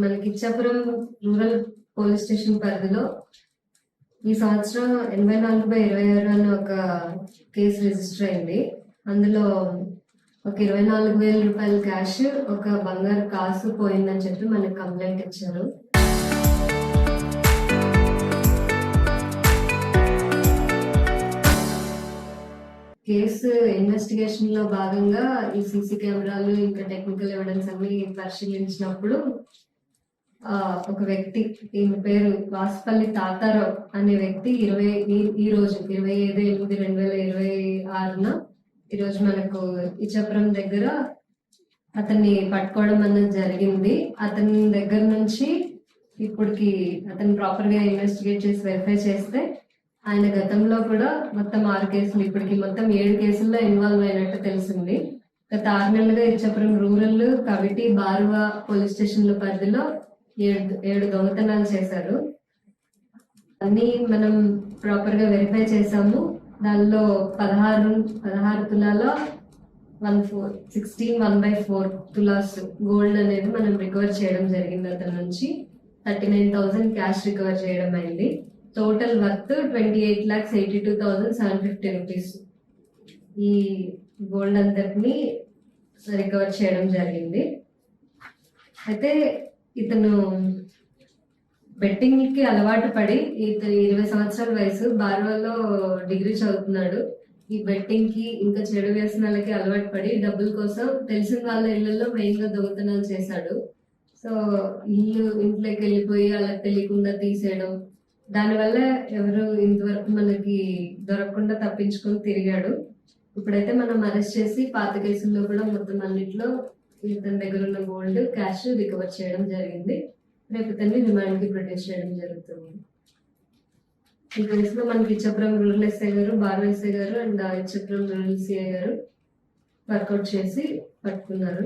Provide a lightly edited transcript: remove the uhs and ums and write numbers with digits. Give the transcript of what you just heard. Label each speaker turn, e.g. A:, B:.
A: మనకి Ichchapuram rural police station పరిధిలో ఈ సంవత్సరం 84/26 అని ఒక కేసు రిజిస్టర్ అయింది. అందులో ఒక 24,000 రూపాయల క్యాష్, ఒక బంగారు కాసు పోయిందని చెప్పి మనకి కంప్లైంట్ ఇచ్చారు. కేసు ఇన్వెస్టిగేషన్ లో భాగంగా ఈ సీసీ కెమెరాలు ఇంకా టెక్నికల్ ఎవిడెన్స్ అన్ని పరిశీలించినప్పుడు ఒక వ్యక్తి, ఈయన పేరు వాసుపల్లి తాతారావు అనే వ్యక్తి ఈ రోజు 25/8/2026 ఈ రోజు మనకు ఇచ్చాపురం దగ్గర అతన్ని పట్టుకోవడం అన్నది జరిగింది. అతని దగ్గర నుంచి ఇప్పటికి అతను ప్రాపర్ గా ఇన్వెస్టిగేట్ చేసి వెరిఫై చేస్తే ఆయన గతంలో కూడా మొత్తం 6 కేసులు, ఇప్పటికి మొత్తం 7 కేసుల్లో ఇన్వాల్వ్ అయినట్టు తెలిసింది. గత 6 నెలలుగా ఇచ్చాపురం రూరల్, కవిటి, బారువా పోలీస్ స్టేషన్ల పరిధిలో 7 దొంగతనాలు చేశారు. అన్ని మనం ప్రాపర్ గా వెరిఫై చేశాము. దానిలో 16 తులాల 1/4 తులాస్ గోల్డ్ అనేది మనం రికవర్ చేయడం జరిగింది. అతని నుంచి 39,000 క్యాష్ రికవర్ చేయడం అయింది. టోటల్ వర్త్ 28,82,750 రూపీస్ ఈ గోల్డ్ అంతటిని రికవర్ చేయడం జరిగింది. అయితే ఇతను బెట్టింగ్ కి అలవాటు పడి, ఇతను 20 సంవత్సరాల వయసు, బార్వాలో డిగ్రీ చదువుతున్నాడు. ఈ బెట్టింగ్ కి ఇంకా చెడు వ్యసనాలకి అలవాటు పడి డబ్బుల కోసం తెలిసిన వాళ్ళ ఇళ్లలో మెయిన్ గా దొంగతనాలు చేశాడు. సో ఇంట్లోకి వెళ్ళిపోయి అలా తెలియకుండా తీసేయడం, దానివల్ల ఎవరు ఇంతవరకు మనకి దొరకకుండా తప్పించుకొని తిరిగాడు. ఇప్పుడైతే మనం అరెస్ట్ చేసి పాత కేసుల్లో కూడా మొత్తం అన్నిట్లో ఇతని దగ్గర ఉన్న గోల్డ్, క్యాష్ రికవర్ చేయడం జరిగింది. రేపు ఇతన్ని రిమాండ్ కి ప్రొడ్యూస్ చేయడం జరుగుతుంది. ఈ కేసులో మనకి ఇచ్చాపురం రూరల్ ఎస్ఐ గారు, బార్వా ఎస్ఐ గారు అండ్ ఇచ్చాపురం రూరల్ సిఐ గారు వర్కౌట్ చేసి పట్టుకున్నారు.